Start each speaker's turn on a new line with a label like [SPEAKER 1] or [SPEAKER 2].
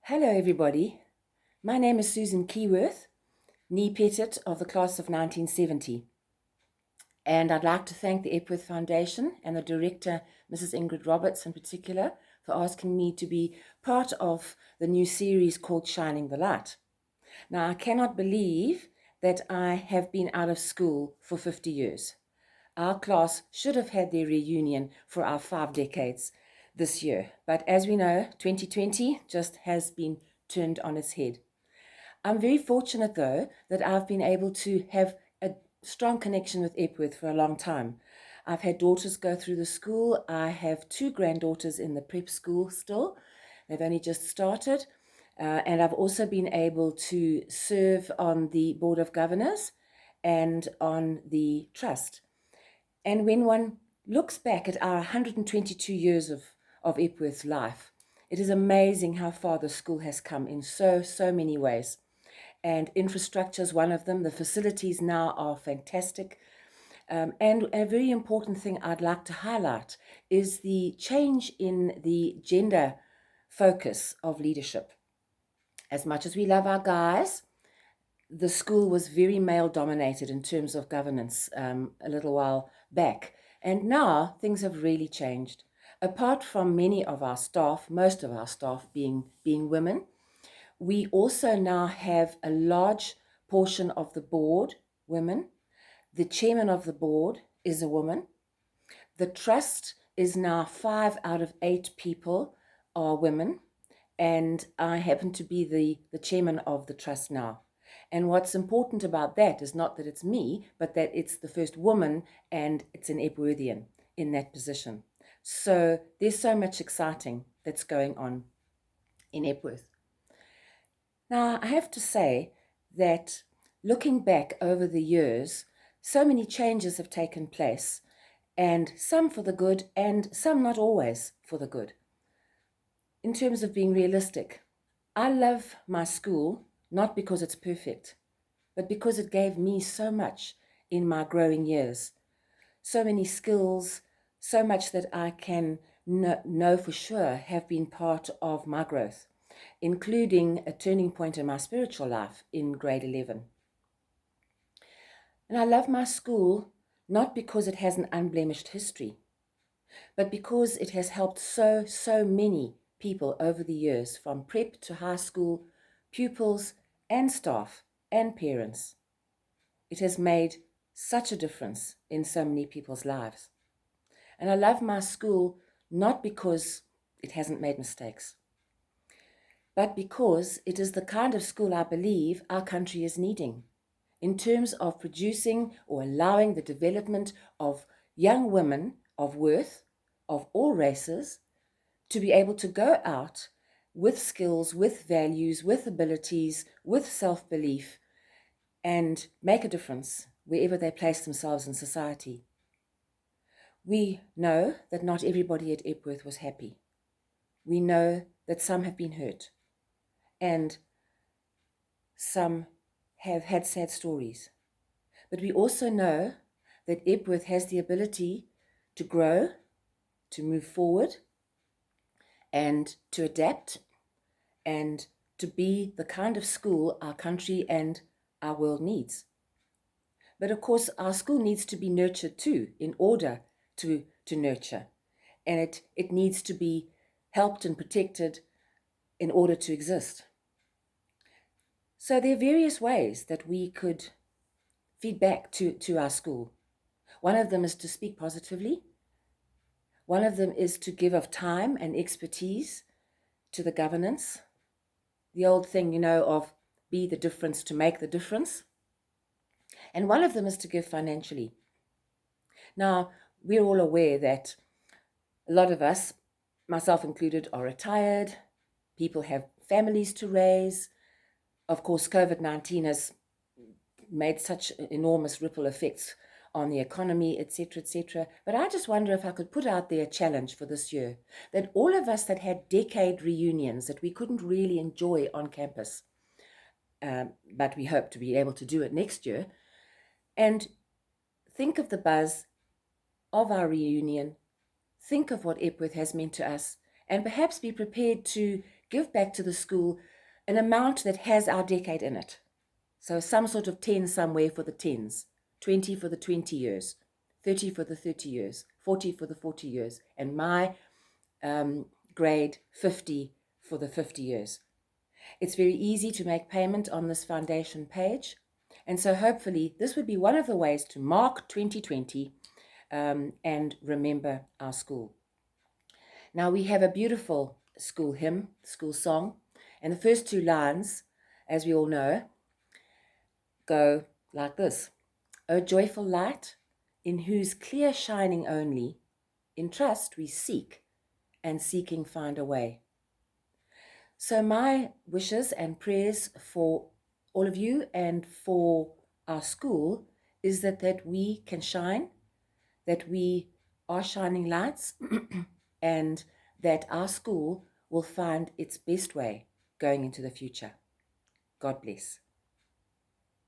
[SPEAKER 1] Hello, everybody. My name is Susan Keyworth, nee Pettit of the class of 1970. And I'd like to thank the Epworth Foundation and the director, Mrs. Ingrid Roberts in particular, for asking me to be part of the new series called Shining the Light. Now, I cannot believe that I have been out of school for 50 years. Our class should have had their reunion for our 5 decades this year. But as we know, 2020 just has been turned on its head. I'm very fortunate, though, that I've been able to have a strong connection with Epworth for a long time. I've had daughters go through the school. I have 2 granddaughters in the prep school still. They've only just started. And I've also been able to serve on the Board of Governors and on the Trust. And when one looks back at our 122 years of Epworth's life, it is amazing how far the school has come in so many ways. And infrastructure is one of them. The facilities now are fantastic. And a very important thing I'd like to highlight is the change in the gender focus of leadership. As much as we love our guys, the school was very male dominated in terms of governance a little while back. And now things have really changed. Apart from many of our staff, most of our staff being women, we also now have a large portion of the board women. The chairman of the board is a woman. The trust is now 5 out of 8 people are women. And I happen to be the chairman of the trust now. And what's important about that is not that it's me, but that it's the first woman and it's an Epworthian in that position. So there's so much exciting that's going on in Epworth. Now, I have to say that looking back over the years, so many changes have taken place, and some for the good and some not always for the good. In terms of being realistic, I love my school not because it's perfect, but because it gave me so much in my growing years. So many skills, so much that I can know for sure have been part of my growth, including a turning point in my spiritual life in grade 11. And I love my school not because it has an unblemished history, but because it has helped so many people over the years, from prep to high school, pupils and staff and parents. It has made such a difference in so many people's lives. And I love my school not because it hasn't made mistakes, but because it is the kind of school I believe our country is needing in terms of producing or allowing the development of young women of worth, of all races, to be able to go out with skills, with values, with abilities, with self-belief, and make a difference wherever they place themselves in society. We know that not everybody at Epworth was happy. We know that some have been hurt, and some have had sad stories. But we also know that Epworth has the ability to grow, to move forward, and to adapt, and to be the kind of school our country and our world needs. But of course, our school needs to be nurtured too in order to nurture. And it needs to be helped and protected in order to exist. So there are various ways that we could feed back to our school. One of them is to speak positively. One of them is to give of time and expertise to the governance. The old thing, of be the difference to make the difference. And one of them is to give financially. Now, we're all aware that a lot of us, myself included, are retired. People have families to raise. Of course, COVID-19 has made such enormous ripple effects on the economy, etc., etc. But I just wonder if I could put out there a challenge for this year, that all of us that had decade reunions that we couldn't really enjoy on campus, but we hope to be able to do it next year, and think of the buzz of our reunion, think of what Epworth has meant to us, and perhaps be prepared to give back to the school an amount that has our decade in it. So some sort of 10 somewhere for the 10s, 20 for the 20 years, 30 for the 30 years, 40 for the 40 years, and my grade 50 for the 50 years. It's very easy to make payment on this foundation page. And so hopefully this would be one of the ways to mark 2020 and remember our school. Now we have a beautiful school hymn, school song, and the first two lines, as we all know, go like this. O joyful light, in whose clear shining only, in trust we seek, and seeking find a way. So my wishes and prayers for all of you and for our school is that we can shine, that we are shining lights, and that our school will find its best way going into the future. God bless.